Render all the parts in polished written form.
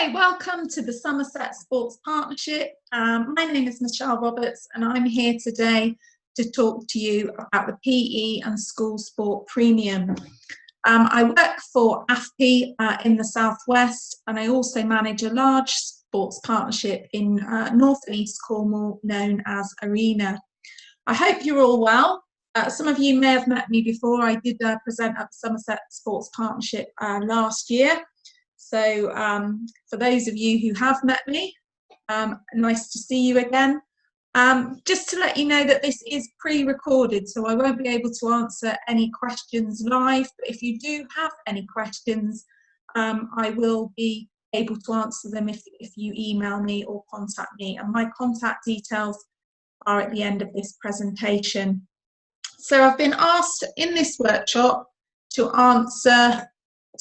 Hi, welcome to the Somerset Sports Partnership. My name is Michelle Roberts and I'm here today to talk to you about the PE and School Sport Premium. I work for AfPE in the Southwest, and I also manage a large sports partnership in North and East Cornwall known as Arena. I hope you're all well. Some of you may have met me before. I did present at the Somerset Sports Partnership last year. So for those of you who have met me, nice to see you again. Just to let you know that this is pre-recorded, so I won't be able to answer any questions live, but if you do have any questions, I will be able to answer them if you email me or contact me, and my contact details are at the end of this presentation. So I've been asked in this workshop to answer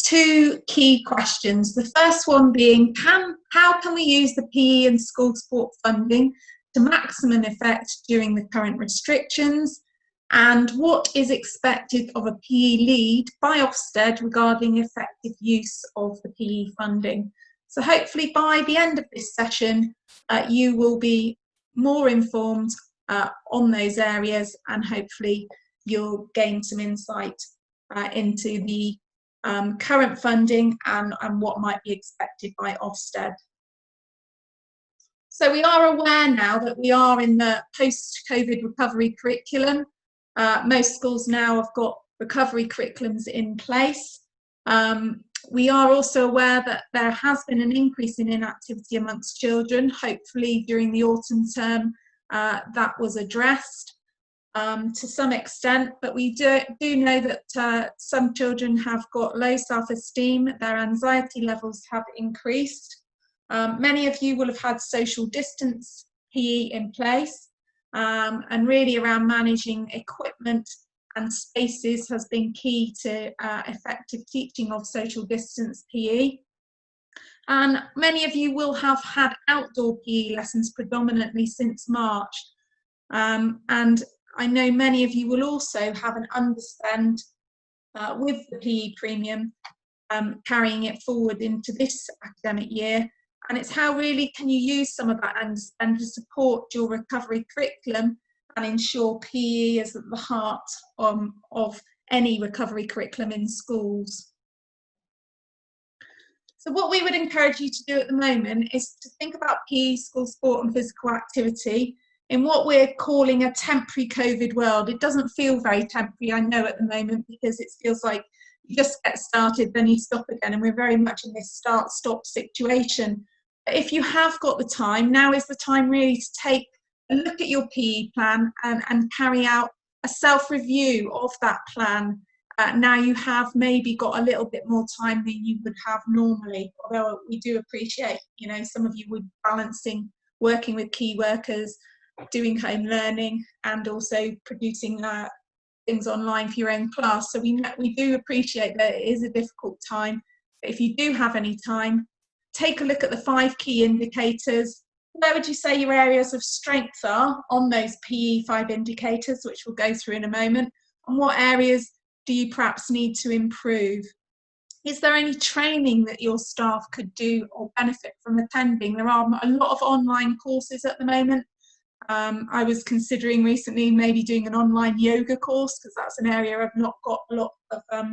two key questions. The first one being, how can we use the PE and school sport funding to maximum effect during the current restrictions? And what is expected of a PE lead by Ofsted regarding effective use of the PE funding? So hopefully by the end of this session, you will be more informed on those areas, and hopefully you'll gain some insight into the current funding and what might be expected by Ofsted. So we are aware now that we are in the post-COVID recovery curriculum. Most schools now have got recovery curriculums in place. We are also aware that there has been an increase in inactivity amongst children. Hopefully during the autumn term that was addressed to some extent, but we do know that some children have got low self-esteem, their anxiety levels have increased. Many of you will have had social distance PE in place, and really around managing equipment and spaces has been key to effective teaching of social distance PE. And many of you will have had outdoor PE lessons predominantly since March, and I know many of you will also have an underspend with the PE premium, carrying it forward into this academic year. And it's how really can you use some of that underspend to support your recovery curriculum and ensure PE is at the heart of any recovery curriculum in schools. So what we would encourage you to do at the moment is to think about PE, school sport and physical activity in what we're calling a temporary COVID world. It doesn't feel very temporary, I know, at the moment, because it feels like you just get started, then you stop again, and we're very much in this start-stop situation. But if you have got the time, now is the time really to take a look at your PE plan and carry out a self-review of that plan. Now you have maybe got a little bit more time than you would have normally, although we do appreciate, you know, some of you would balancing working with key workers, doing home learning, and also producing things online for your own class. So we do appreciate that it is a difficult time. But if you do have any time, take a look at the 5 key indicators. Where would you say your areas of strength are on those PE 5 indicators, which we'll go through in a moment, and what areas do you perhaps need to improve? Is there any training that your staff could do or benefit from attending? There are a lot of online courses at the moment. I was considering recently maybe doing an online yoga course, because that's an area I've not got a lot of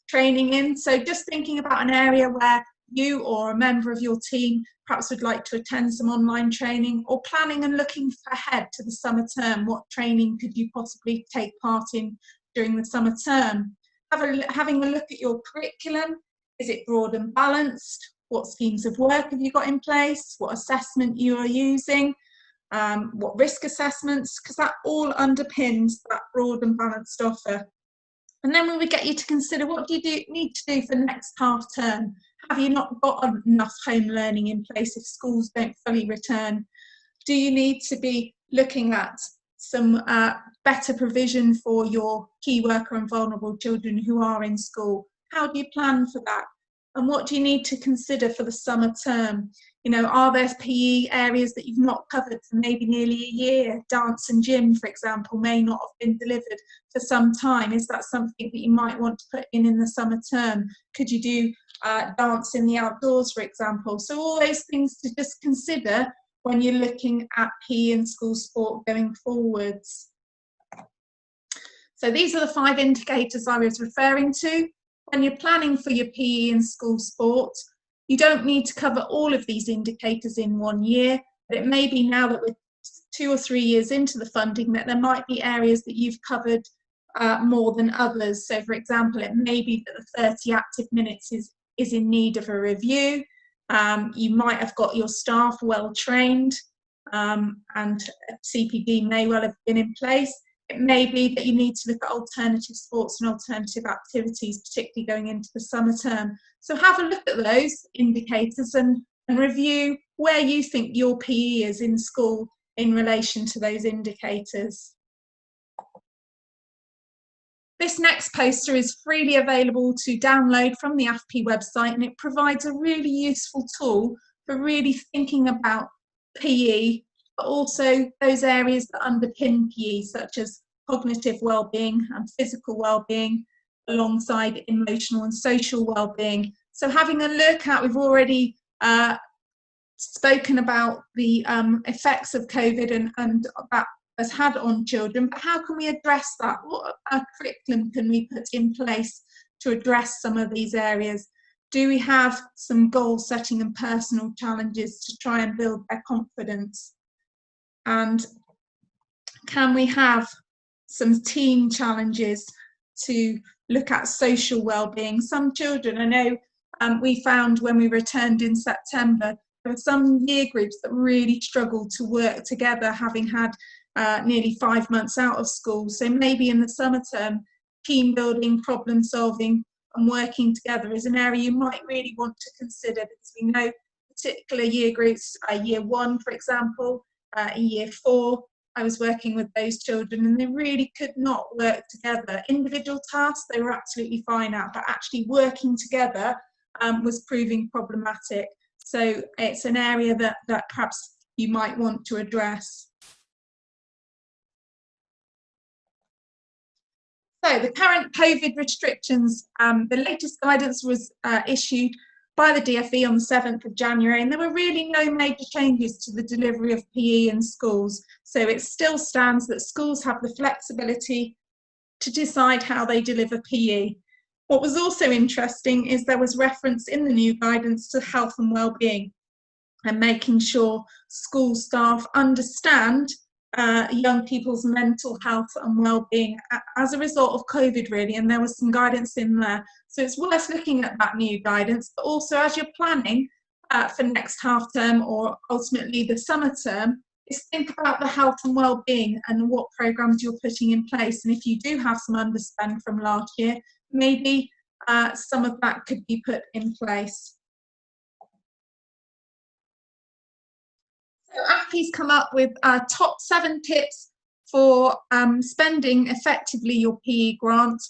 training in. So just thinking about an area where you or a member of your team perhaps would like to attend some online training, or planning and looking ahead to the summer term. What training could you possibly take part in during the summer term? Having a look at your curriculum. Is it broad and balanced? What schemes of work have you got in place? What assessment you are using? What risk assessments, because that all underpins that broad and balanced offer. And then we would get you to consider, what do you need to do for next half term? Have you not got enough home learning in place if schools don't fully return? Do you need to be looking at some better provision for your key worker and vulnerable children who are in school? How do you plan for that? And what do you need to consider for the summer term? You know, are there PE areas that you've not covered for maybe nearly a year? Dance and gym, for example, may not have been delivered for some time. Is that something that you might want to put in the summer term? Could you do dance in the outdoors, for example? So all those things to just consider when you're looking at PE and school sport going forwards. So these are the 5 indicators I was referring to. When you're planning for your PE and school sport, you don't need to cover all of these indicators in 1 year, but it may be now that we're 2 or 3 years into the funding that there might be areas that you've covered more than others. So for example, it may be that the 30 active minutes is in need of a review. You might have got your staff well trained, and CPD may well have been in place. It may be that you need to look at alternative sports and alternative activities, particularly going into the summer term. So have a look at those indicators and review where you think your PE is in school in relation to those indicators. This next poster is freely available to download from the AfPE website, and it provides a really useful tool for really thinking about PE, but also those areas that underpin PE, such as cognitive well-being and physical well-being, alongside emotional and social well-being. So having a look at, we've already spoken about the effects of COVID and that has had on children, but how can we address that? What curriculum can we put in place to address some of these areas? Do we have some goal setting and personal challenges to try and build their confidence? And can we have some team challenges to look at social well-being? Some children, I know we found when we returned in September, there were some year groups that really struggled to work together, having had nearly 5 months out of school. So maybe in the summer term, team building, problem solving and working together is an area you might really want to consider, because we know particular year groups, year 1 for example, in year 4, I was working with those children and they really could not work together. Individual tasks they were absolutely fine at, but actually working together was proving problematic. So it's an area that perhaps you might want to address. So the current COVID restrictions, the latest guidance was issued by the DfE on the 7th of January, and there were really no major changes to the delivery of PE in schools. So it still stands that schools have the flexibility to decide how they deliver PE. What was also interesting is there was reference in the new guidance to health and well-being and making sure school staff understand young people's mental health and well-being as a result of COVID, really, and there was some guidance in there. So it's worth looking at that new guidance, but also as you're planning for next half term or ultimately the summer term, is think about the health and well-being and what programs you're putting in place. And if you do have some underspend from last year, maybe some of that could be put in place. So AfPE's come up with top 7 tips for spending effectively your PE grant,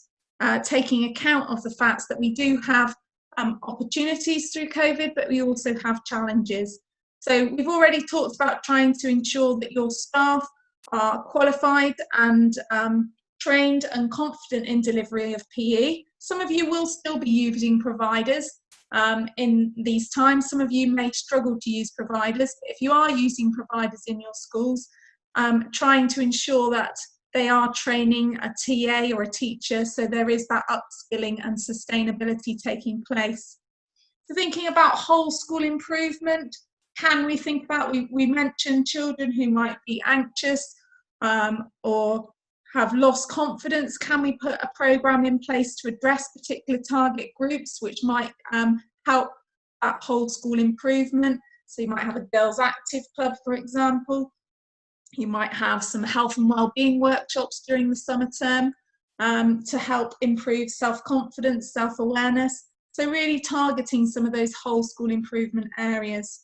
taking account of the fact that we do have opportunities through COVID, but we also have challenges. So we've already talked about trying to ensure that your staff are qualified and trained and confident in delivery of PE. Some of you will still be using providers in these times. Some of you may struggle to use providers, but if you are using providers in your schools, trying to ensure that they are training a TA or a teacher, so there is that upskilling and sustainability taking place. So thinking about whole school improvement, can we think about, we mentioned children who might be anxious or have lost confidence. Can we put a programme in place to address particular target groups which might help that whole school improvement? So you might have a girls active club, for example. You might have some health and wellbeing workshops during the summer term to help improve self-confidence, self-awareness. So really targeting some of those whole school improvement areas.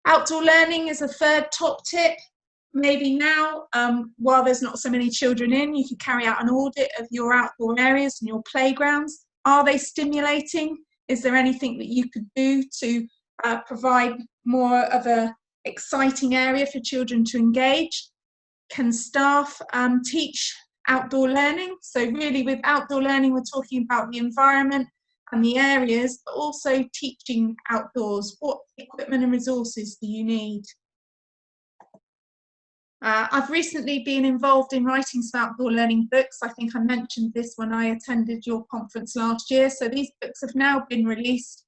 Outdoor learning is a third top tip. Maybe now, while there's not so many children in, you could carry out an audit of your outdoor areas and your playgrounds. Are they stimulating? Is there anything that you could do to provide more of a exciting area for children to engage? Can staff teach outdoor learning? So really with outdoor learning, we're talking about the environment and the areas, but also teaching outdoors. What equipment and resources do you need? I've recently been involved in writing some outdoor learning books. I think I mentioned this when I attended your conference last year. So these books have now been released.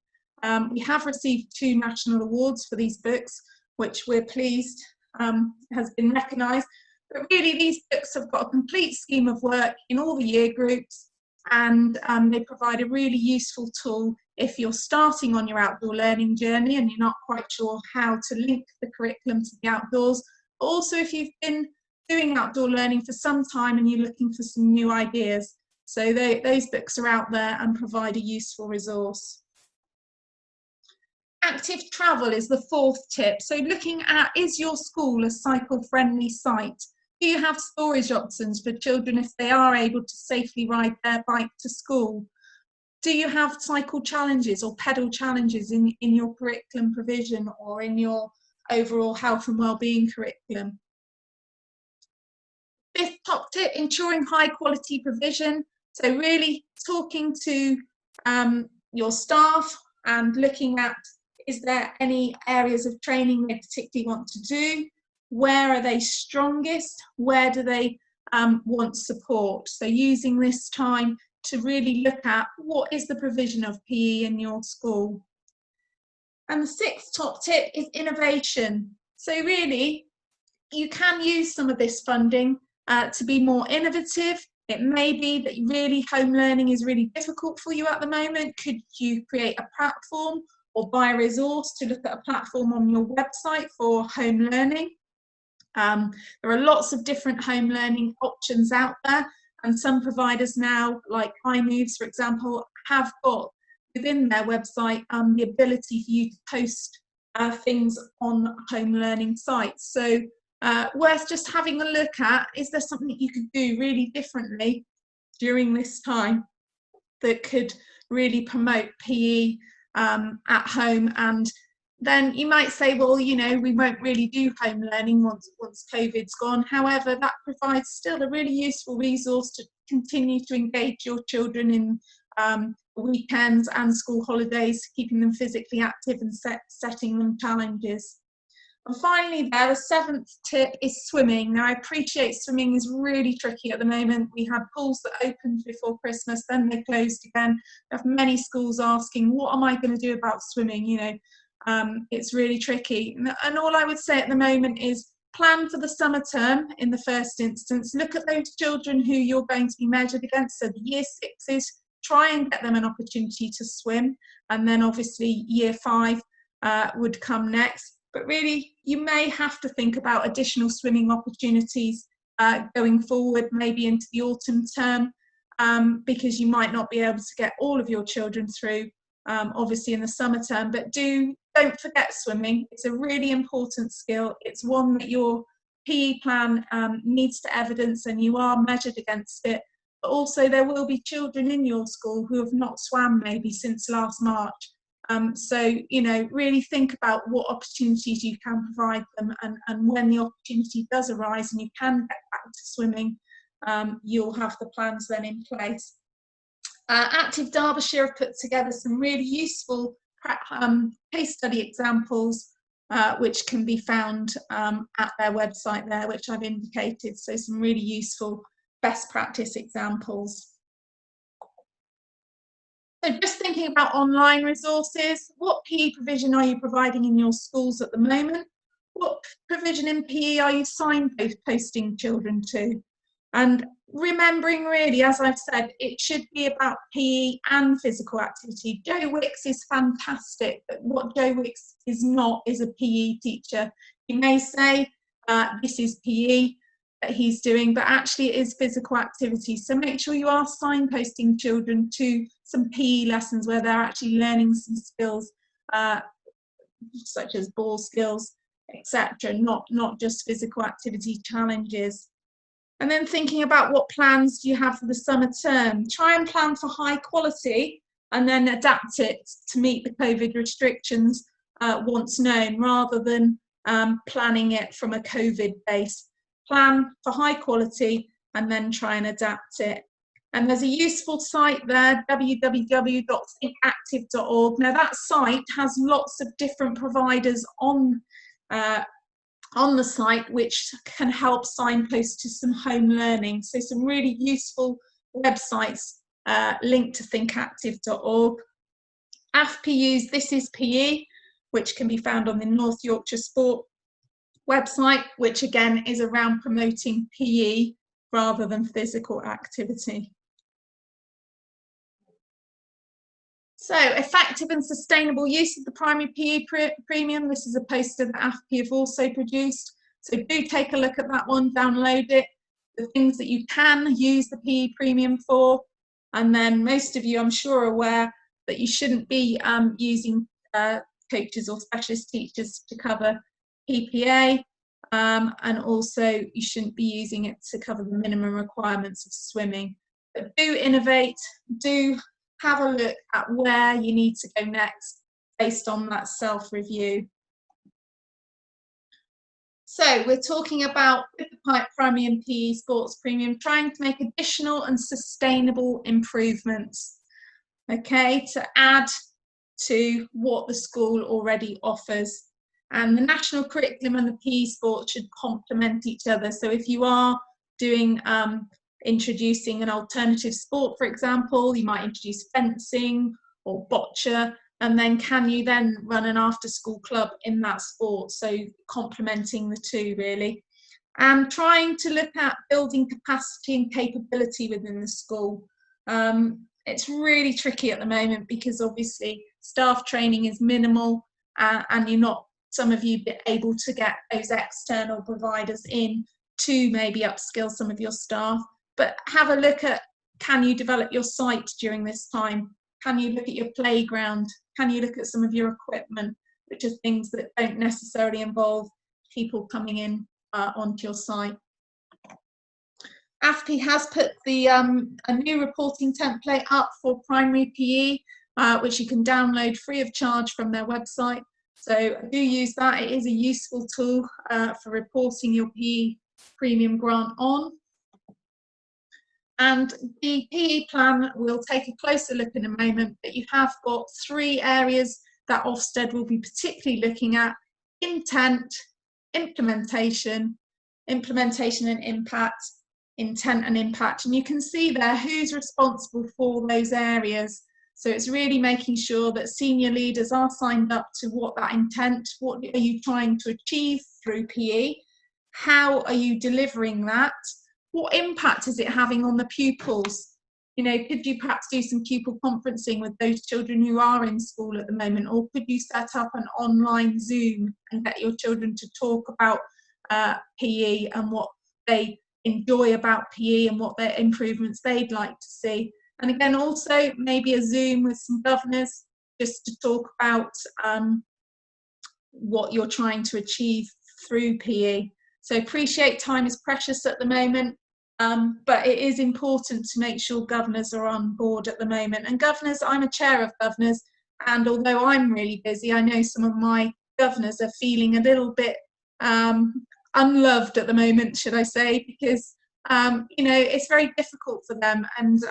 We have received 2 national awards for these books, which we're pleased has been recognised. But really these books have got a complete scheme of work in all the year groups, and they provide a really useful tool if you're starting on your outdoor learning journey and you're not quite sure how to link the curriculum to the outdoors. Also, if you've been doing outdoor learning for some time and you're looking for some new ideas. So those books are out there and provide a useful resource. Active travel is the 4th tip. So looking at, is your school a cycle-friendly site? Do you have storage options for children if they are able to safely ride their bike to school? Do you have cycle challenges or pedal challenges in your curriculum provision or in your overall health and wellbeing curriculum? 5th top tip, ensuring high quality provision. So really talking to your staff and looking at, is there any areas of training they particularly want to do? Where are they strongest? Where do they want support? So using this time to really look at what is the provision of PE in your school. And the 6th top tip is innovation. So really, you can use some of this funding to be more innovative. It may be that really home learning is really difficult for you at the moment. Could you create a platform or buy a resource to look at a platform on your website for home learning? There are lots of different home learning options out there, and some providers now, like iMoves, for example, have got within their website the ability for you to post things on home learning sites. So worth just having a look at, is there something you could do really differently during this time that could really promote PE at home? And then you might say, well, you know, we won't really do home learning once COVID's gone. However, that provides still a really useful resource to continue to engage your children in weekends and school holidays, keeping them physically active and setting them challenges. And finally there, the 7th tip is swimming. Now I appreciate swimming is really tricky at the moment. We had pools that opened before Christmas, then they closed again. We have many schools asking, what am I going to do about swimming? You know, it's really tricky. And all I would say at the moment is plan for the summer term in the first instance. Look at those children who you're going to be measured against. So the year 6s, try and get them an opportunity to swim. And then obviously year 5 would come next. But really, you may have to think about additional swimming opportunities going forward, maybe into the autumn term, because you might not be able to get all of your children through, obviously in the summer term. But don't forget swimming. It's a really important skill. It's one that your PE plan needs to evidence, and you are measured against it. But also there will be children in your school who have not swam maybe since last March. So, you know, really think about what opportunities you can provide them, and when the opportunity does arise and you can get back to swimming, you'll have the plans then in place. Active Derbyshire have put together some really useful case study examples, which can be found at their website there, which I've indicated. So some really useful best practice examples. So just thinking about online resources, what PE provision are you providing in your schools at the moment? What provision in PE are you signposting children to? And remembering really, as I've said, it should be about PE and physical activity. Joe Wicks is fantastic, but what Joe Wicks is not is a PE teacher. You may say this is PE that he's doing, but actually it is physical activity. So make sure you are signposting children to some PE lessons where they're actually learning some skills, such as ball skills, etc., not just physical activity challenges. And then thinking about what plans do you have for the summer term. Try and plan for high quality and then adapt it to meet the COVID restrictions. once known, rather than planning it from a COVID base. Plan for high quality and then try and adapt it. And there's a useful site there, www.thinkactive.org. Now that site has lots of different providers on the site, which can help signpost to some home learning. So some really useful websites linked to thinkactive.org. AfPE use This Is PE, which can be found on the North Yorkshire Sport website, which again is around promoting PE rather than physical activity. So, effective and sustainable use of the primary PE premium. This is a poster that AfPE have also produced. So do take a look at that one, download it, the things that you can use the PE premium for. And then most of you, I'm sure, are aware that you shouldn't be using coaches or specialist teachers to cover PPA. And also you shouldn't be using it to cover the minimum requirements of swimming. But do innovate, do have a look at where you need to go next based on that self-review. So we're talking about with the primary and PE sports premium, trying to make additional and sustainable improvements, okay, to add to what the school already offers. And the national curriculum and the PE sport should complement each other. So if you are doing introducing an alternative sport, for example, you might introduce fencing or boccia, and then can you then run an after-school club in that sport? So complementing the two, really. And trying to look at building capacity and capability within the school. It's really tricky at the moment because obviously staff training is minimal and you're not, some of you, able to get those external providers in to maybe upskill some of your staff. But have a look at, can you develop your site during this time? Can you look at your playground? Can you look at some of your equipment, which are things that don't necessarily involve people coming in onto your site? AfPE has put the a new reporting template up for primary PE, which you can download free of charge from their website. So do use that. It is a useful tool for reporting your PE premium grant on. And the PE plan, we'll take a closer look in a moment, but you have got 3 areas that Ofsted will be particularly looking at: intent, implementation and impact, intent and impact. And you can see there who's responsible for those areas. So it's really making sure that senior leaders are signed up to what that intent, what are you trying to achieve through PE? How are you delivering that? What impact is it having on the pupils? You know, could you perhaps do some pupil conferencing with those children who are in school at the moment? Or could you set up an online Zoom and get your children to talk about PE and what they enjoy about PE and what their improvements they'd like to see? And again, also maybe a Zoom with some governors just to talk about what you're trying to achieve through PE. So appreciate time is precious at the moment, but it is important to make sure governors are on board at the moment. And governors, I'm a chair of governors, and although I'm really busy, I know some of my governors are feeling a little bit unloved at the moment, should I say, because you know, it's very difficult for them. And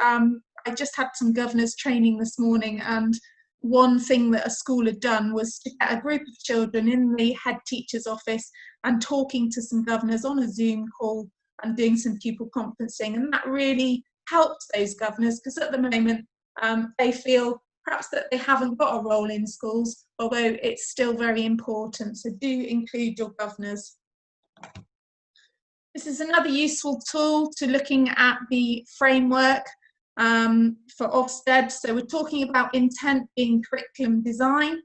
I just had some governors training this morning, and one thing that a school had done was to get a group of children in the head teacher's office and talking to some governors on a Zoom call and doing some pupil conferencing. And that really helped those governors, because at the moment they feel perhaps that they haven't got a role in schools, although it's still very important. So do include your governors. This is another useful tool to looking at the framework for Ofsted. So we're talking about intent being curriculum design.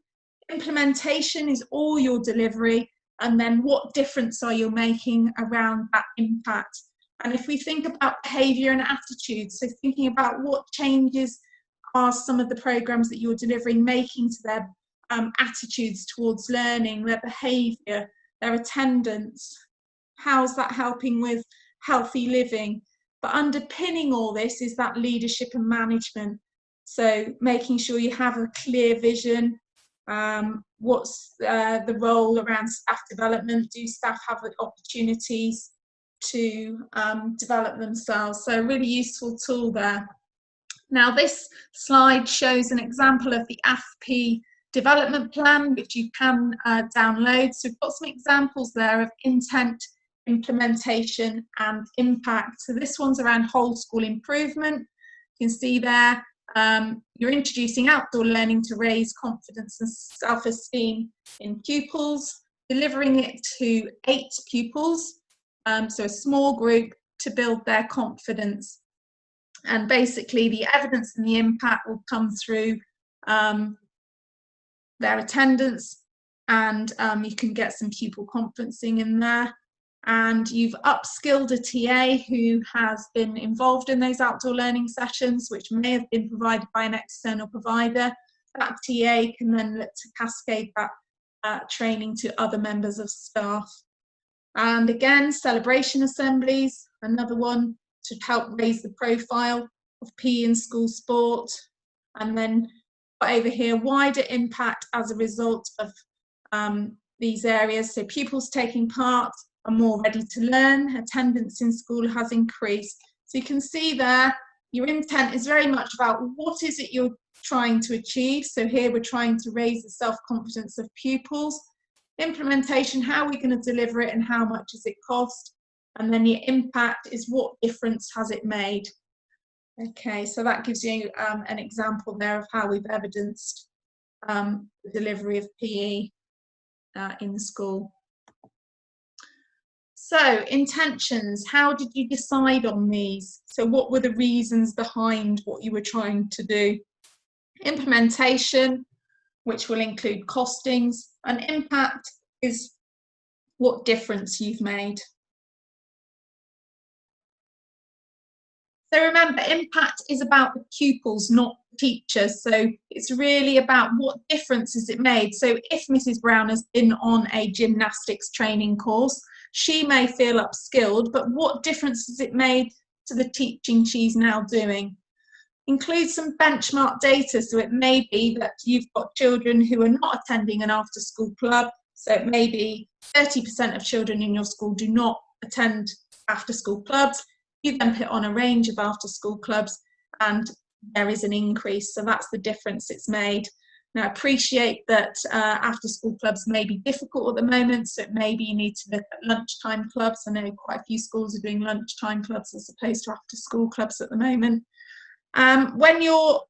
Implementation is all your delivery, and then what difference are you making around that impact? And if we think about behaviour and attitudes, so thinking about what changes are some of the programmes that you're delivering making to their attitudes towards learning, their behaviour, their attendance, how's that helping with healthy living? But underpinning all this is that leadership and management. So making sure you have a clear vision, What's the role around staff development? Do staff have the opportunities to develop themselves? So a really useful tool there. Now this slide shows an example of the AfPE development plan, which you can download. So we've got some examples there of intent, implementation and impact. So this one's around whole school improvement. You can see there you're introducing outdoor learning to raise confidence and self-esteem in pupils, delivering it to 8 pupils, so a small group, to build their confidence. And basically the evidence and the impact will come through their attendance, and you can get some pupil conferencing in there. And you've upskilled a TA who has been involved in those outdoor learning sessions, which may have been provided by an external provider. That TA can then look to cascade that training to other members of staff. And again, celebration assemblies, another one to help raise the profile of PE in school sport. And then over here, wider impact as a result of these areas. So pupils taking part are more ready to learn, attendance in school has increased. So you can see there, your intent is very much about what is it you're trying to achieve. So here we're trying to raise the self-confidence of pupils. Implementation, how are we going to deliver it and how much does it cost? And then your impact is what difference has it made? Okay, so that gives you an example there of how we've evidenced the delivery of PE in school. So intentions, how did you decide on these? So what were the reasons behind what you were trying to do? Implementation, which will include costings, and impact is what difference you've made. So remember, impact is about the pupils, not teachers. So it's really about what difference has it made. So if Mrs. Brown has been on a gymnastics training course, she may feel upskilled, but what difference has it made to the teaching she's now doing? Include some benchmark data. So it may be that you've got children who are not attending an after-school club. So it may be 30% of children in your school do not attend after-school clubs. You then put on a range of after-school clubs and there is an increase. So that's the difference it's made. Now, appreciate that after-school clubs may be difficult at the moment, so maybe you need to look at lunchtime clubs. I know quite a few schools are doing lunchtime clubs as opposed to after-school clubs at the moment. When you're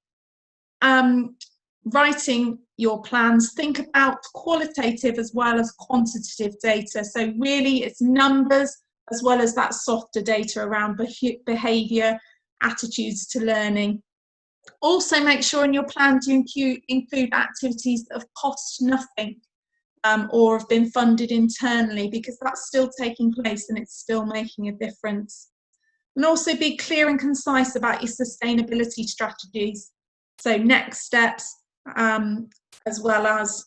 writing your plans, think about qualitative as well as quantitative data. So really it's numbers as well as that softer data around behaviour, attitudes to learning. Also make sure in your plan to include activities that have cost nothing or have been funded internally, because that's still taking place and it's still making a difference. And also be clear and concise about your sustainability strategies. So next steps, as well as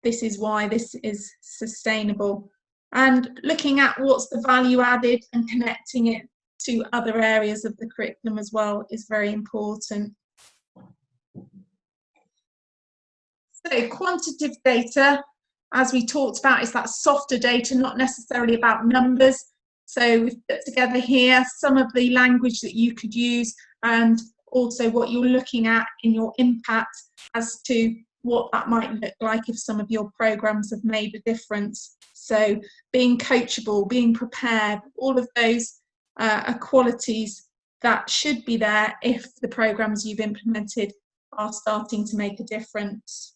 this is why this is sustainable. And looking at what's the value added and connecting it to other areas of the curriculum as well is very important. So quantitative data, as we talked about, is that softer data, not necessarily about numbers. So we've put together here some of the language that you could use and also what you're looking at in your impact as to what that might look like if some of your programs have made a difference. So being coachable, being prepared, all of those are qualities that should be there if the programs you've implemented are starting to make a difference.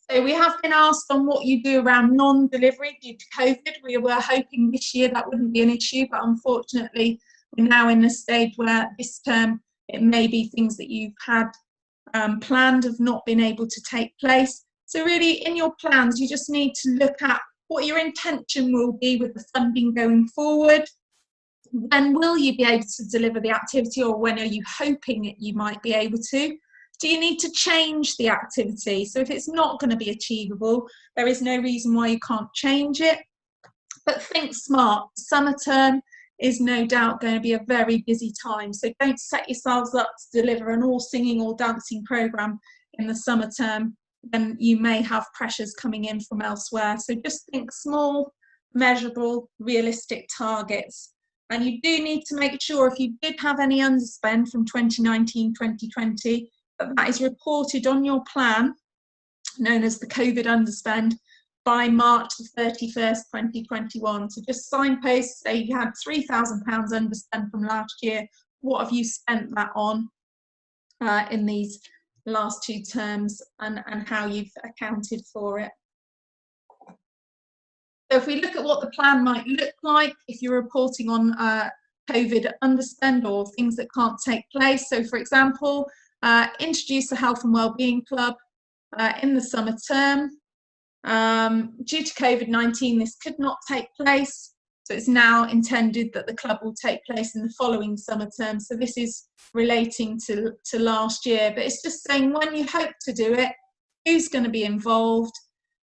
So we have been asked on what you do around non-delivery due to COVID. We were hoping this year that wouldn't be an issue, but unfortunately we're now in a stage where this term it may be things that you've had planned have not been able to take place. So really in your plans you just need to look at what your intention will be with the funding going forward. When will you be able to deliver the activity, or when are you hoping that you might be able to? Do you need to change the activity? So if it's not going to be achievable, there is no reason why you can't change it. But think smart. Summer term is no doubt going to be a very busy time. So don't set yourselves up to deliver an all singing, all dancing programme in the summer term, then you may have pressures coming in from elsewhere. So just think small, measurable, realistic targets. And you do need to make sure if you did have any underspend from 2019-2020, that is reported on your plan, known as the COVID underspend, by March the 31st, 2021. So just signpost, say you had £3,000 underspend from last year, what have you spent that on in these last two terms, and how you've accounted for it. So if we look at what the plan might look like if you're reporting on COVID underspend or things that can't take place. So for example, introduce a health and wellbeing club in the summer term. Due to COVID-19, this could not take place. So it's now intended that the club will take place in the following summer term. So this is relating to last year, but it's just saying when you hope to do it, who's going to be involved.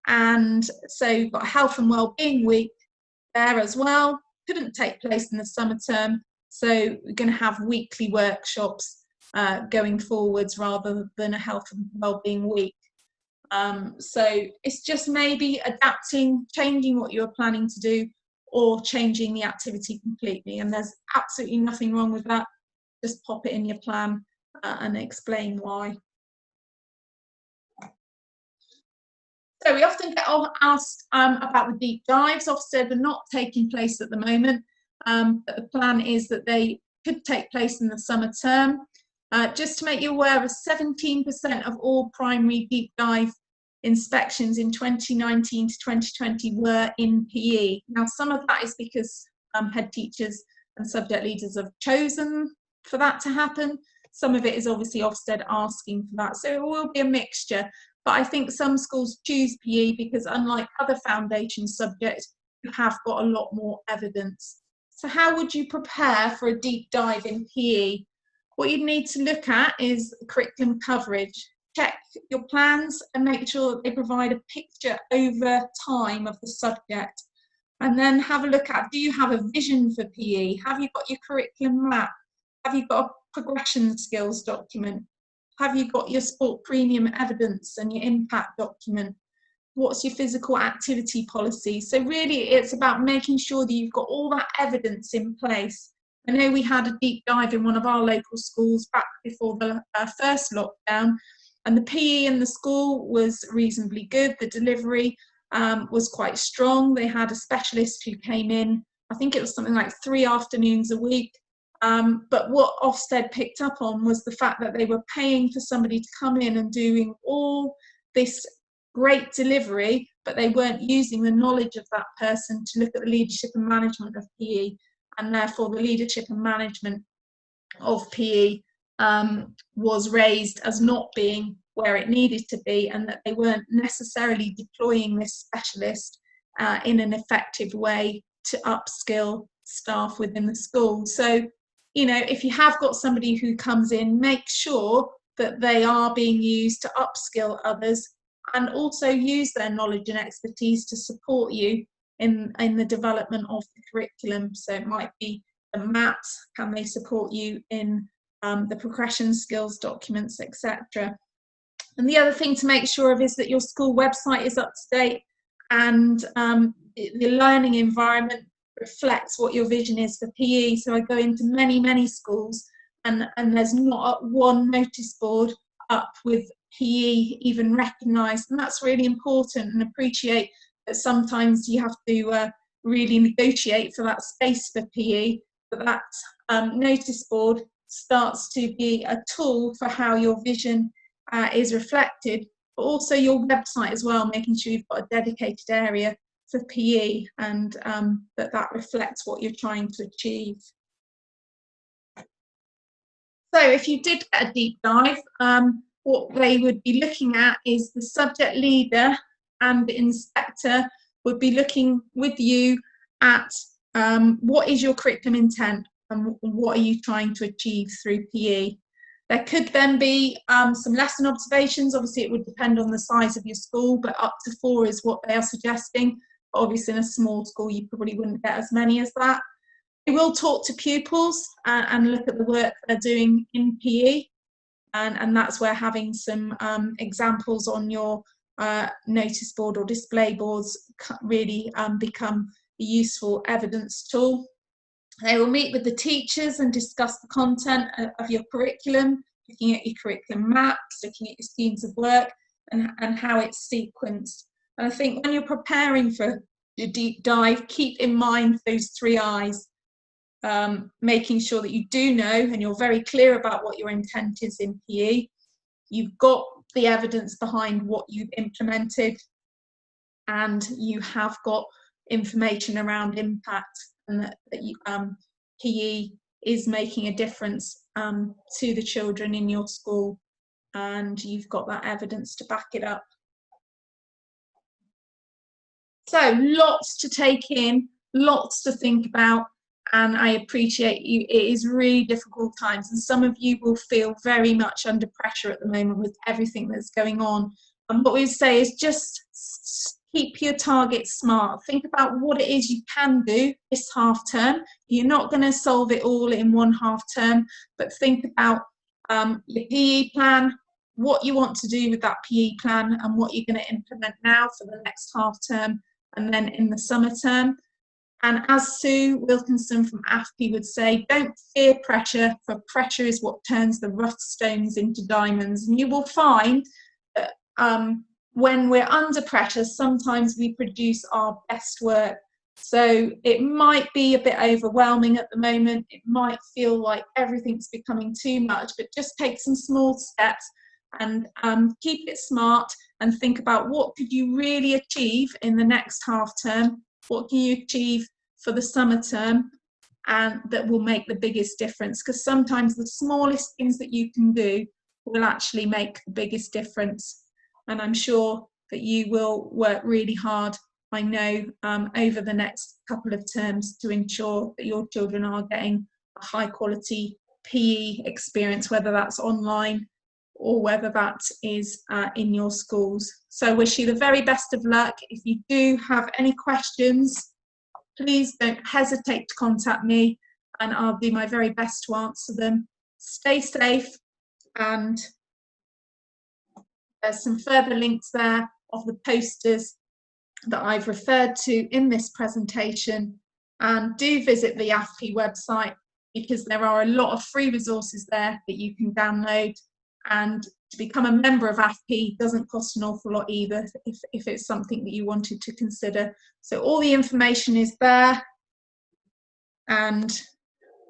And so you've got a health and wellbeing week there as well. Couldn't take place in the summer term. So we're going to have weekly workshops going forwards rather than a health and wellbeing week. So it's just maybe adapting, changing what you're planning to do, or changing the activity completely. And there's absolutely nothing wrong with that. Just pop it in your plan and explain why. So we often get asked about the deep dives. Ofsted are not taking place at the moment, but the plan is that they could take place in the summer term. Just to make you aware, 17% of all primary deep dive inspections in 2019 to 2020 were in PE. Now, some of that is because head teachers and subject leaders have chosen for that to happen. Some of it is obviously Ofsted asking for that. So it will be a mixture. But I think some schools choose PE because, unlike other foundation subjects, you have got a lot more evidence. So how would you prepare for a deep dive in PE? What you'd need to look at is curriculum coverage. Check your plans and make sure that they provide a picture over time of the subject. And then have a look at, do you have a vision for PE? Have you got your curriculum map? Have you got a progression skills document? Have you got your sport premium evidence and your impact document? What's your physical activity policy? So really it's about making sure that you've got all that evidence in place. I know we had a deep dive in one of our local schools back before the first lockdown, and the PE in the school was reasonably good. The delivery was quite strong. They had a specialist who came in, I think it was something like 3 afternoons a week. But what Ofsted picked up on was the fact that they were paying for somebody to come in and doing all this great delivery, but they weren't using the knowledge of that person to look at the leadership and management of PE, and therefore the leadership and management of PE was raised as not being where it needed to be, and that they weren't necessarily deploying this specialist in an effective way to upskill staff within the school. So, you know, if you have got somebody who comes in, make sure that they are being used to upskill others, and also use their knowledge and expertise to support you in the development of the curriculum. So it might be the maths, can they support you in the progression skills documents, etc. And the other thing to make sure of is that your school website is up to date, and the learning environment reflects what your vision is for PE. So I go into many schools, and there's not one notice board up with PE even recognised, and that's really important. And appreciate that sometimes you have to really negotiate for that space for PE, but that notice board starts to be a tool for how your vision is reflected, but also your website as well, making sure you've got a dedicated area for PE, and that reflects what you're trying to achieve. So if you did get a deep dive, what they would be looking at is the subject leader and the inspector would be looking with you at what is your curriculum intent and what are you trying to achieve through PE. There could then be some lesson observations. Obviously it would depend on the size of your school, but up to 4 is what they are suggesting. Obviously in a small school you probably wouldn't get as many as that. They will talk to pupils and look at the work they're doing in PE, and that's where having some examples on your notice board or display boards really become a useful evidence tool. They will meet with the teachers and discuss the content of your curriculum, looking at your curriculum maps, looking at your schemes of work, and how it's sequenced. And I think when you're preparing for your deep dive, keep in mind those 3 I's, making sure that you do know and you're very clear about what your intent is in PE. You've got the evidence behind what you've implemented, and you have got information around impact, and that PE is making a difference to the children in your school, and you've got that evidence to back it up. So lots to take in, lots to think about, and I appreciate you. It is really difficult times, and some of you will feel very much under pressure at the moment with everything that's going on. And what we say is just keep your targets smart. Think about what it is you can do this half term. You're not going to solve it all in one half term, but think about your PE plan, what you want to do with that PE plan, and what you're going to implement now for the next half term and then in the summer term. And as Sue Wilkinson from AfPE would say, don't fear pressure, for pressure is what turns the rough stones into diamonds. And you will find that when we're under pressure, sometimes we produce our best work. So it might be a bit overwhelming at the moment. It might feel like everything's becoming too much, but just take some small steps and keep it smart and think about what could you really achieve in the next half term. What can you achieve for the summer term, and that will make the biggest difference, because sometimes the smallest things that you can do will actually make the biggest difference. And I'm sure that you will work really hard, I know, over the next couple of terms to ensure that your children are getting a high quality PE experience, whether that's online or whether that is in your schools. So wish you the very best of luck. If you do have any questions, please don't hesitate to contact me, and I'll do my very best to answer them. Stay safe, and there's some further links there of the posters that I've referred to in this presentation. And do visit the AfPE website, because there are a lot of free resources there that you can download. And to become a member of AfPE doesn't cost an awful lot either, if it's something that you wanted to consider. So all the information is there, and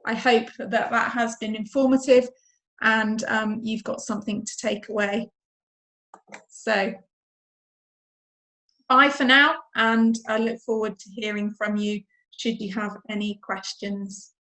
I hope that has been informative and you've got something to take away. So bye for now, and I look forward to hearing from you should you have any questions.